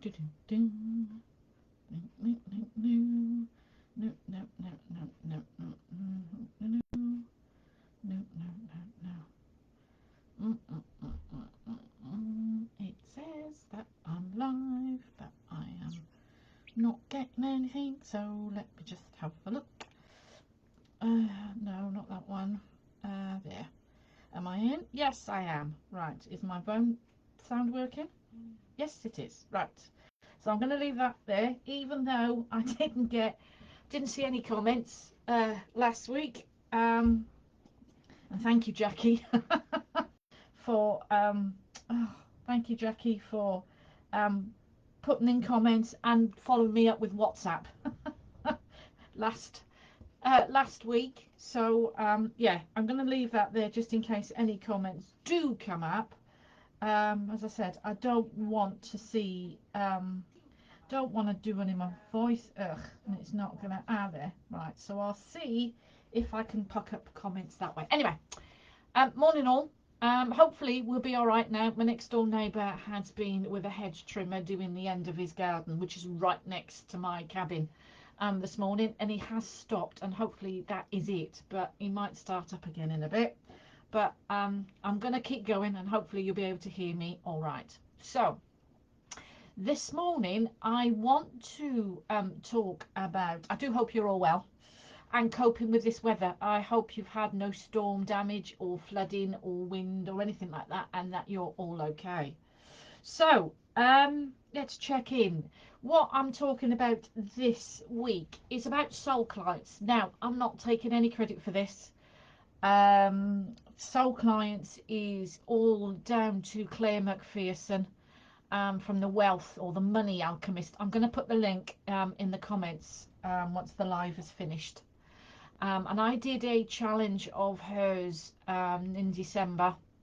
It says that I'm live, but I am not getting anything, so let me just have a look. No, not that one. There. Am I in? Yes, I am. Right. Is my phone sound working? Yes, it is. Right. So I'm going to leave that there, even though I didn't see any comments last week. And thank you, Jackie, for thank you, Jackie, for putting in comments and following me up with WhatsApp last week. So yeah, I'm going to leave that there just in case any comments do come up. As I said, I don't want to see don't want to do any of my voice, and it's not gonna there. Right, so I'll see if I can pick up comments that way. Anyway, morning all. Hopefully we'll be all right now. My next door neighbour has been with a hedge trimmer doing the end of his garden, which is right next to my cabin, this morning, and he has stopped, and hopefully that is it, but he might start up again in a bit. But I'm gonna keep going, and hopefully you'll be able to hear me all right. So this morning I want to talk about, I do hope you're all well and coping with this weather. I hope you've had no storm damage or flooding or wind or anything like that, and that you're all okay. So let's check in. What I'm talking about this week is about soul clients. Now, I'm not taking any credit for this. Soul clients is all down to Claire McPhearson, from the Wealth or the Money Alchemist. I'm going to put the link in the comments once the live is finished. And I did a challenge of hers in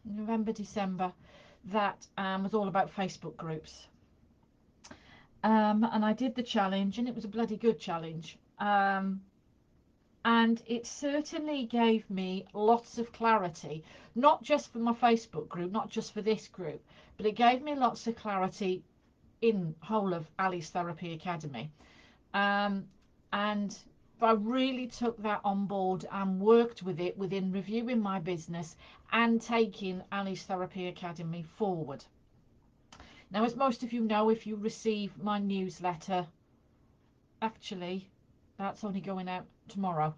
November, December, that was all about Facebook groups. And I did the challenge, and it was a bloody good challenge. And it certainly gave me lots of clarity, not just for my Facebook group, not just for this group, but it gave me lots of clarity in whole of Ali's Therapy Academy. And I really took that on board and worked with it within reviewing my business and taking Ali's Therapy Academy forward. Now, as most of you know, if you receive my newsletter, actually that's only going out tomorrow.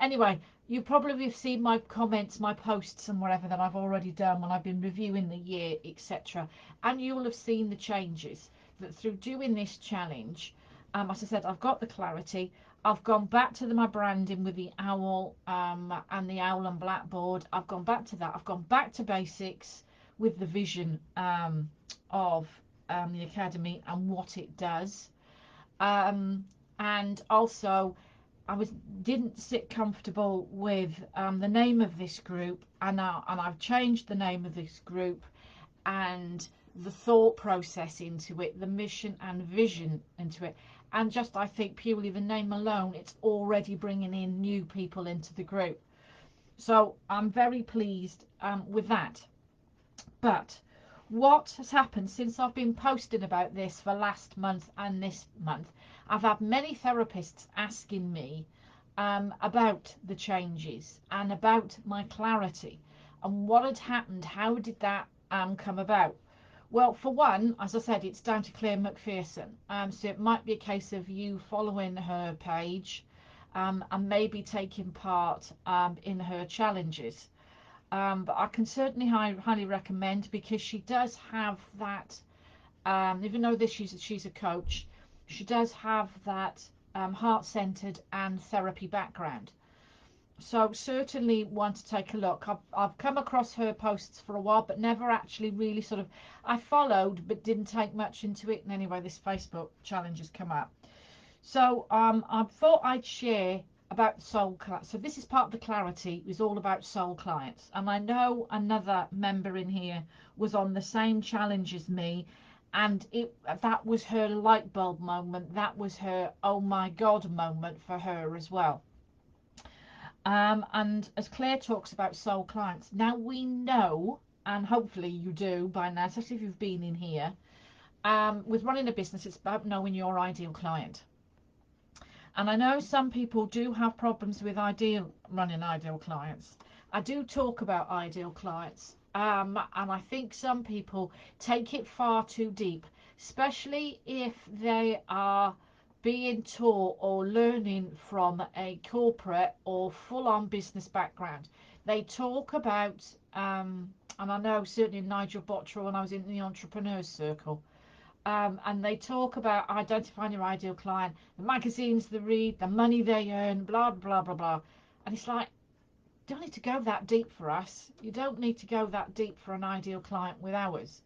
Anyway, you probably have seen my comments, my posts and whatever that I've already done when I've been reviewing the year, etc. And you will have seen the changes that through doing this challenge, as I said, I've got the clarity. I've gone back to my branding with the owl and the owl and blackboard. I've gone back to that. I've gone back to basics with the vision of the Academy and what it does. And also I didn't sit comfortable with the name of this group, and I've changed the name of this group and the thought process into it, the mission and vision into it, and just I think purely the name alone, it's already bringing in new people into the group. So I'm very pleased with that. But what has happened since I've been posting about this for last month and this month, I've had many therapists asking me about the changes and about my clarity and what had happened. How did that come about? Well, for one, as I said, it's down to Claire McPhearson. So it might be a case of you following her page and maybe taking part in her challenges. But I can certainly highly recommend, because she does have that, even though she's a coach, she does have that heart-centered and therapy background. So certainly want to take a look. I've come across her posts for a while, but never actually really sort of, I followed but didn't take much into it. And anyway, this Facebook challenge has come up. So I thought I'd share about soul clients. So this is part of the clarity, is all about soul clients, and I know another member in here was on the same challenge as me, and that was her light bulb moment, that was her oh my god moment for her as well. And as Claire talks about soul clients, now we know, and hopefully you do by now, especially if you've been in here, With running a business, it's about knowing your ideal client. And I know some people do have problems with running ideal clients. I do talk about ideal clients, and I think some people take it far too deep, especially if they are being taught or learning from a corporate or full-on business background. They talk about, and I know certainly Nigel Bottrell when I was in the entrepreneurs circle, and they talk about identifying your ideal client, the magazines they read, the money they earn, blah, blah, blah, blah. And it's like, you don't need to go that deep for us. You don't need to go that deep for an ideal client with ours.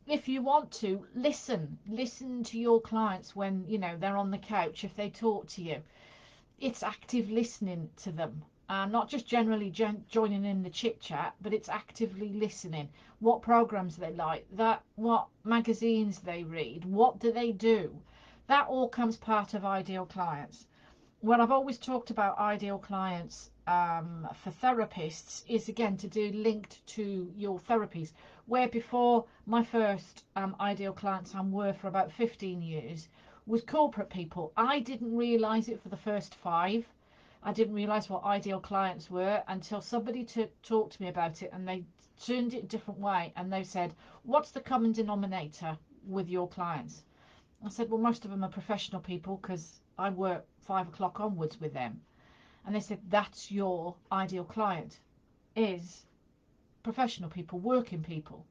If you want to, listen to your clients when, they're on the couch, if they talk to you. It's active listening to them. Not just generally joining in the chit chat, but it's actively listening. What programs they like, what magazines they read, what do they do? That all comes part of ideal clients. What I've always talked about ideal clients for therapists is again to do linked to your therapies. Where before my first ideal clients were for about 15 years was corporate people. I didn't realise it for the first 5. I didn't realise what ideal clients were until somebody talked to me about it, and they turned it a different way, and they said, what's the common denominator with your clients? I said, well, most of them are professional people because I work 5 o'clock onwards with them. And they said, that's your ideal client, is professional people, working people.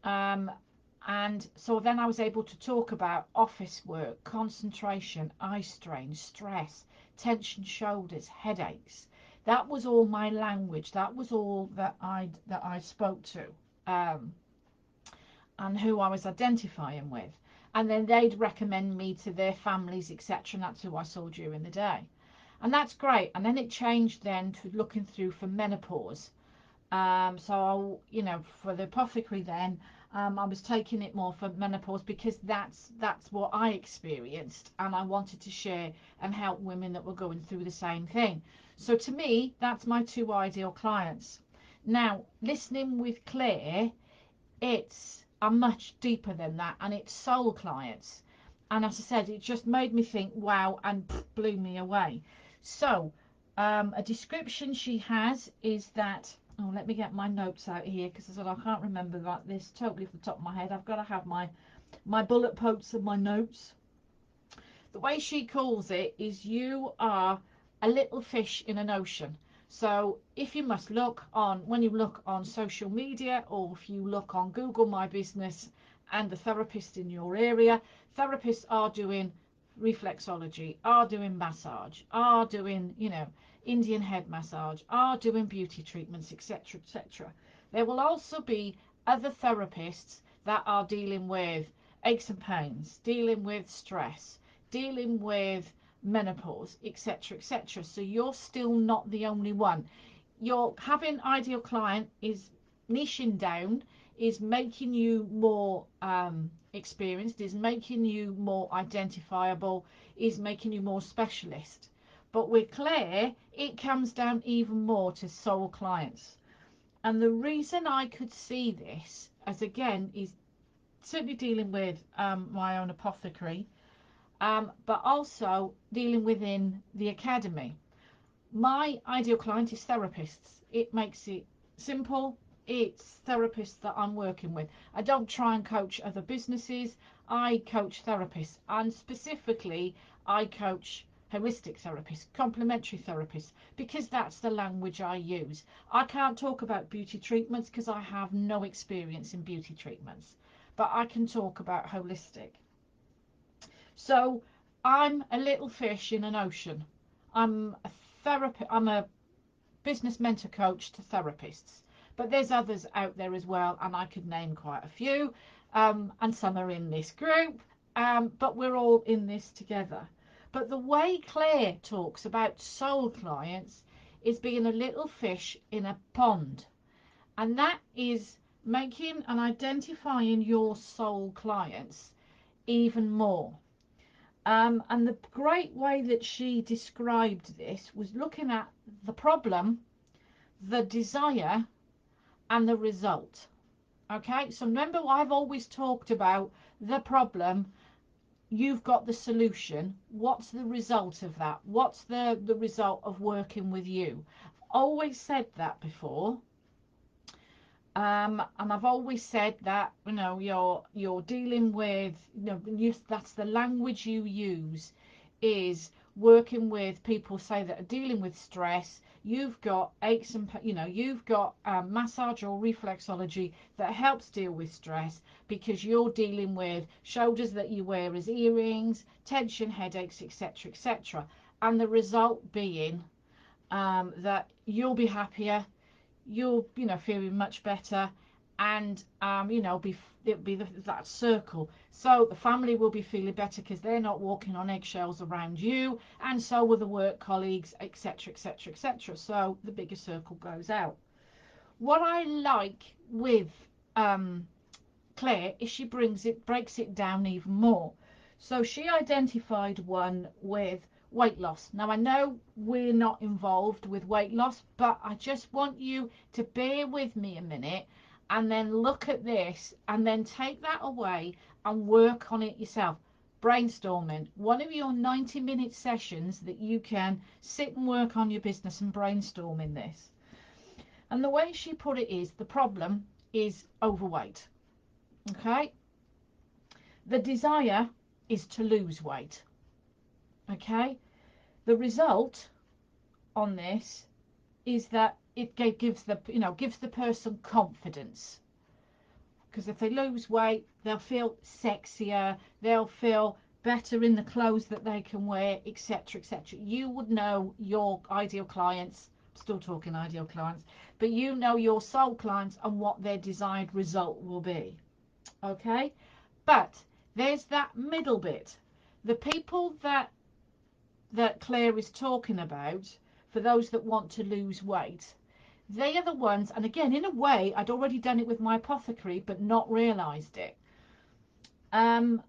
And so then I was able to talk about office work, concentration, eye strain, stress, tension shoulders, headaches. That was all my language. That was all that I spoke to, and who I was identifying with. And then they'd recommend me to their families, etc. And that's who I saw during the day. And that's great. And then it changed then to looking through for menopause. So, for the apothecary then, I was taking it more for menopause because that's what I experienced, and I wanted to share and help women that were going through the same thing. So to me, that's my 2 ideal clients. Now, listening with Claire, it's much deeper than that, and it's soul clients. And as I said, it just made me think, wow, and blew me away. So, a description she has is that, oh, let me get my notes out here because I said I can't remember this totally off the top of my head. I've got to have my bullet points of my notes. The way she calls it is you are a little fish in an ocean. So if you must when you look on social media, or if you look on Google My Business and the therapist in your area, therapists are doing reflexology, are doing massage, are doing, Indian head massage, are doing beauty treatments, etc., etc. There will also be other therapists that are dealing with aches and pains, dealing with stress, dealing with menopause, etc., etc. So you're still not the only one. You're having ideal client is niching down, is making you more experienced, is making you more identifiable, is making you more specialist. But with Claire, it comes down even more to soul clients. And the reason I could see this, as again, is certainly dealing with my own apothecary, but also dealing within the academy. My ideal client is therapists. It makes it simple. It's therapists that I'm working with. I don't try and coach other businesses. I coach therapists, and specifically I coach holistic therapists, complementary therapists, because that's the language I use. I can't talk about beauty treatments because I have no experience in beauty treatments, but I can talk about holistic. So I'm a little fish in an ocean. I'm a I'm a business mentor coach to therapists, but there's others out there as well, and I could name quite a few, and some are in this group, but we're all in this together. But the way Claire talks about soul clients is being a little fish in a pond, and that is making and identifying your soul clients even more. And the great way that she described this was looking at the problem, the desire, and the result. Okay, so remember, I've always talked about the problem, you've got the solution. What's the result of that? What's the result of working with you? I've always said that before. And I've always said that, you know, you're dealing with, you know, that's the language you use, is working with people, say, that are dealing with stress. You've got aches and, you know, you've got massage or reflexology that helps deal with stress, because you're dealing with shoulders that you wear as earrings, tension, headaches, etc., etc. And the result being that you'll be happier, you'll, you know, feeling much better, and you know, it'll be that circle. So the family will be feeling better because they're not walking on eggshells around you, and so will the work colleagues, etc., etc., etc. So the bigger circle goes out. What I like with Claire is she breaks it down even more. So she identified one with weight loss. Now, I know we're not involved with weight loss, but I just want you to bear with me a minute and then look at this and then take that away and work on it yourself. Brainstorming, one of your 90-minute sessions that you can sit and work on your business and brainstorming this. And the way she put it is, the problem is overweight. Okay, the desire is to lose weight. Okay, the result on this is that it gives the, you know, gives the person confidence, because if they lose weight, they'll feel sexier, they'll feel better in the clothes that they can wear, etc., etc. You would know your ideal clients, still talking ideal clients, but you know your soul clients and what their desired result will be. Okay, but there's that middle bit, the people that Claire is talking about, for those that want to lose weight. They are the ones, and again, in a way, I'd already done it with my apothecary, but not realised it. Again,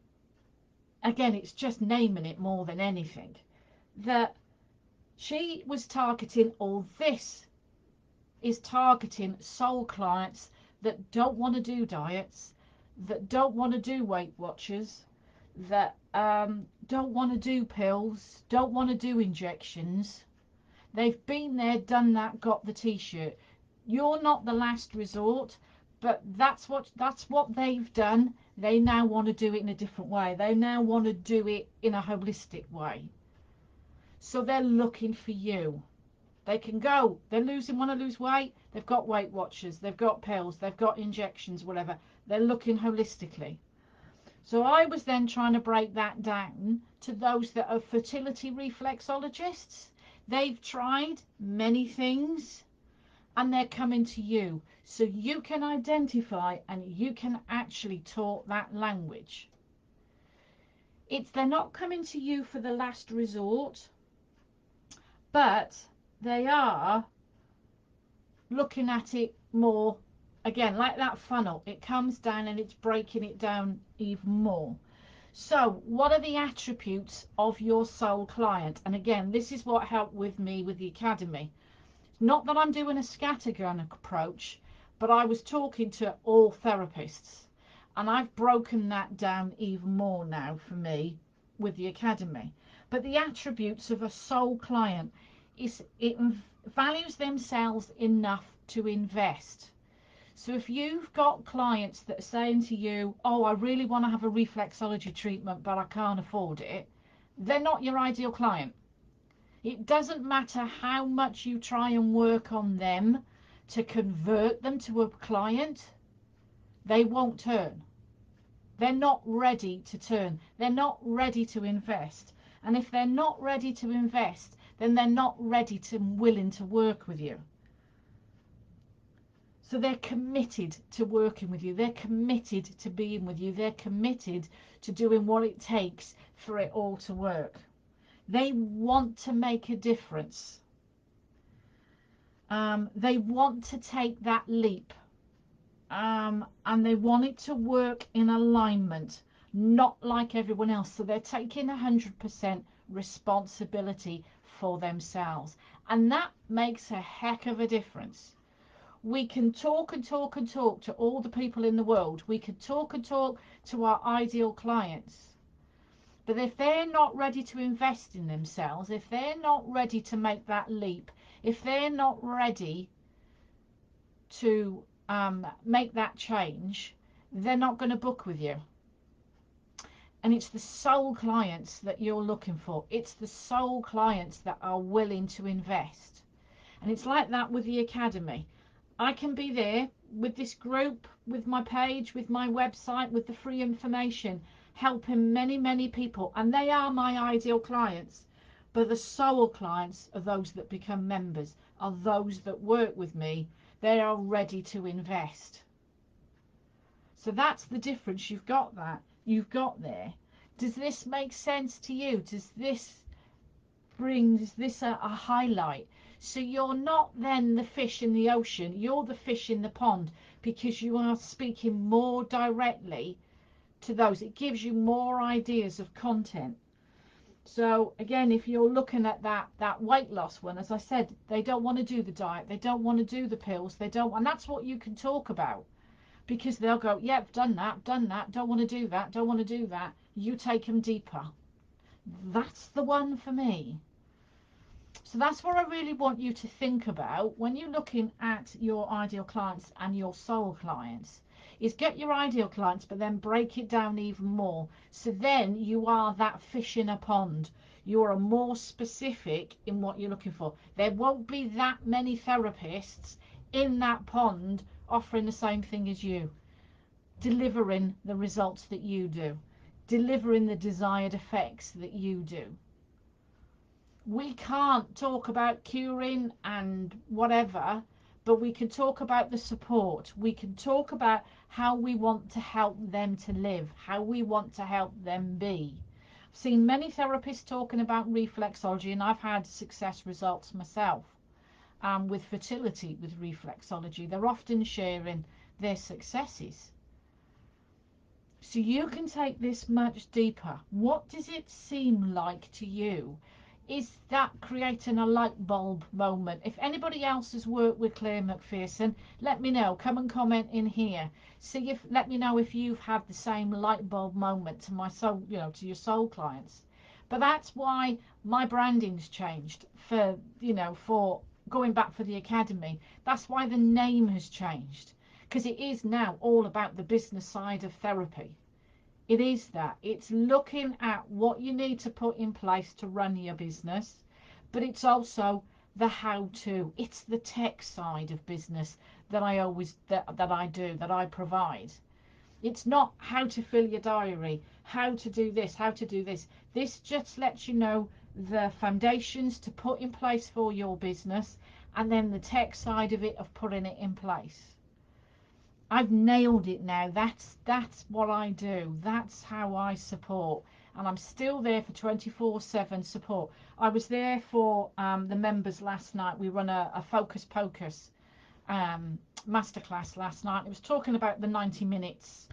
it's just naming it more than anything. That she was targeting, or this is targeting, soul clients that don't want to do diets, that don't want to do Weight Watchers, that don't want to do pills, don't want to do injections. They've been there, done that, got the t-shirt. You're not the last resort, but that's what they've done. They now want to do it in a different way. They now want to do it in a holistic way. So they're looking for you. They can go, they're want to lose weight, they've got Weight Watchers, they've got pills, they've got injections, whatever. They're looking holistically. So I was then trying to break that down to those that are fertility reflexologists. They've tried many things and they're coming to you. So you can identify and you can actually talk that language. They're not coming to you for the last resort, but they are looking at it more, again, like that funnel. It comes down and it's breaking it down even more. So what are the attributes of your soul client? And again, this is what helped with me with the academy. Not that I'm doing a scattergun approach, but I was talking to all therapists, and I've broken that down even more now for me with the academy. But the attributes of a soul client is, it values themselves enough to invest. So if you've got clients that are saying to you, oh, I really want to have a reflexology treatment, but I can't afford it, they're not your ideal client. It doesn't matter how much you try and work on them to convert them to a client, they won't turn. They're not ready to turn. They're not ready to invest. And if they're not ready to invest, then they're not ready to willing to work with you. So they're committed to working with you. They're committed to being with you. They're committed to doing what it takes for it all to work. They want to make a difference. They want to take that leap. And they want it to work in alignment, not like everyone else. So they're taking 100% responsibility for themselves. And that makes a heck of a difference. We can talk and talk and talk to all the people in the world. We can talk and talk to our ideal clients. But if they're not ready to invest in themselves, if they're not ready to make that leap, if they're not ready to make that change, they're not going to book with you. And it's the soul clients that you're looking for. It's the soul clients that are willing to invest. And it's like that with the academy. I can be there with this group, with my page, with my website, with the free information, helping many, many people. And they are my ideal clients. But the soul clients are those that become members, are those that work with me. They are ready to invest. So that's the difference. You've got that. You've got there. Does this make sense to you? Does this brings this a highlight? So you're not then the fish in the ocean, you're the fish in the pond, because you are speaking more directly to those. It gives you more ideas of content. So again, if you're looking at that weight loss one, as I said, they don't want to do the diet, they don't want to do the pills, they don't, and that's what you can talk about, because they'll go, yep, done that, don't want to do that, don't want to do that. You take them deeper. That's the one for me. So that's what I really want you to think about when you're looking at your ideal clients and your soul clients, is get your ideal clients, but then break it down even more. So then you are that fish in a pond. You are more specific in what you're looking for. There won't be that many therapists in that pond offering the same thing as you, delivering the results that you do, delivering the desired effects that you do. We can't talk about curing and whatever, but we can talk about the support. We can talk about how we want to help them to live, how we want to help them be. I've seen many therapists talking about reflexology, and I've had success results myself with fertility with reflexology. They're often sharing their successes. So you can take this much deeper. What does it seem like to you? Is that creating a light bulb moment? If anybody else has worked with Claire McPhearson, let me know. Come and comment in here. See if, let me know if you've had the same light bulb moment to my soul, you know, to your soul clients. But that's why my branding's changed for, you know, for going back for the academy. That's why the name has changed, because it is now all about the business side of therapy. It is that. It's looking at what you need to put in place to run your business, but it's also the how-to. It's the tech side of business that I always that I provide. It's not how to fill your diary, how to do this, how to do this. This just lets you know the foundations to put in place for your business, and then the tech side of it of putting it in place. I've nailed it now. That's what I do. That's how I support, and I'm still there for 24/7 support. I was there for the members last night. We run a Focus Pocus masterclass last night. It was talking about the 90 minutes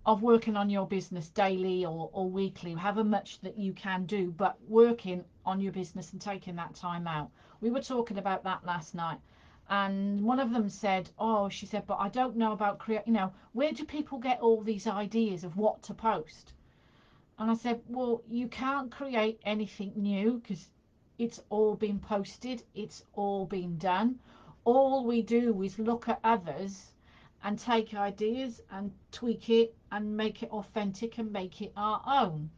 of working on your business daily or weekly, however much that you can do, but working on your business and taking that time out. We were talking about that last night. And one of them said, oh, she said, but I don't know about where do people get all these ideas of what to post? And I said, well, you can't create anything new because it's all been posted, it's all been done. All we do is look at others and take ideas and tweak it and make it authentic and make it our own.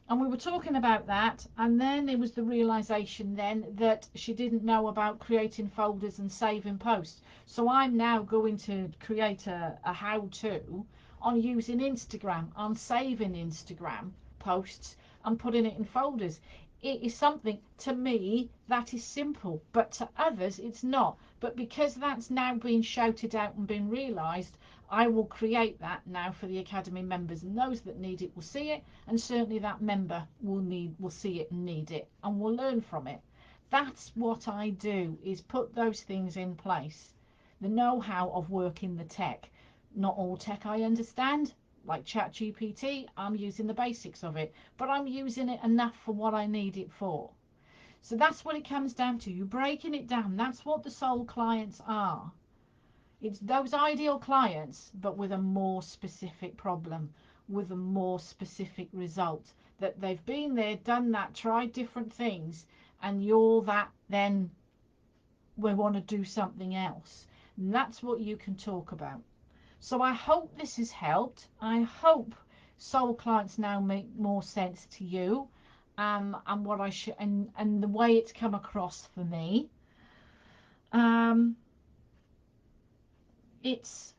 And we were talking about that, and then it was the realization then that she didn't know about creating folders and saving posts. So I'm now going to create a how-to on using Instagram, on saving Instagram posts and putting it in folders. It is something, to me, that is simple, but to others it's not. But because that's now been shouted out and been realized, I will create that now for the academy members, and those that need it will see it, and certainly that member will see it and need it and will learn from it. That's what I do, is put those things in place. The know-how of working the tech. Not all tech I understand, like ChatGPT. I'm using the basics of it, but I'm using it enough for what I need it for. So that's what it comes down to. You're breaking it down. That's what the soul clients are. It's those ideal clients, but with a more specific problem, with a more specific result. That they've been there, done that, tried different things, and you're that then we want to do something else. And that's what you can talk about. So I hope this has helped. I hope soul clients now make more sense to you, and what I should and the way it's come across for me. Um, it's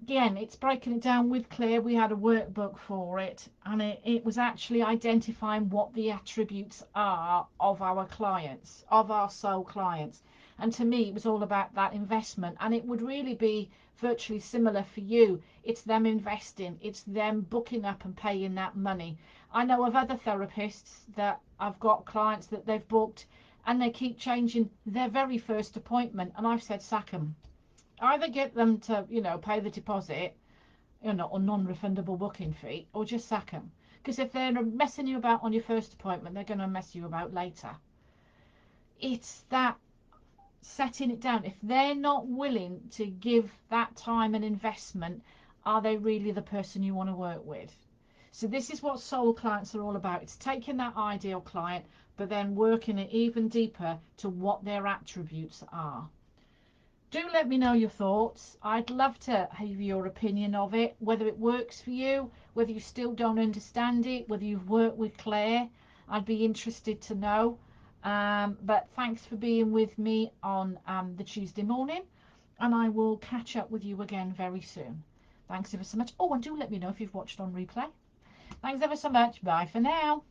Again, it's breaking it down with Claire. We had a workbook for it, and it was actually identifying what the attributes are of our clients, of our soul clients. And to me, it was all about that investment, and it would really be virtually similar for you. It's them investing, it's them booking up and paying that money. I know of other therapists that I've got clients that they've booked, and they keep changing their very first appointment, and I've said sack them. Either get them to, pay the deposit, or non-refundable booking fee, or just sack them. Because if they're messing you about on your first appointment, they're going to mess you about later. It's that setting it down. If they're not willing to give that time and investment, are they really the person you want to work with? So this is what soul clients are all about. It's taking that ideal client, but then working it even deeper to what their attributes are. Do let me know your thoughts. I'd love to have your opinion of it, whether it works for you, whether you still don't understand it, whether you've worked with Claire. I'd be interested to know. But thanks for being with me on the Tuesday morning, and I will catch up with you again very soon. Thanks ever so much. Oh, and do let me know if you've watched on replay. Thanks ever so much. Bye for now.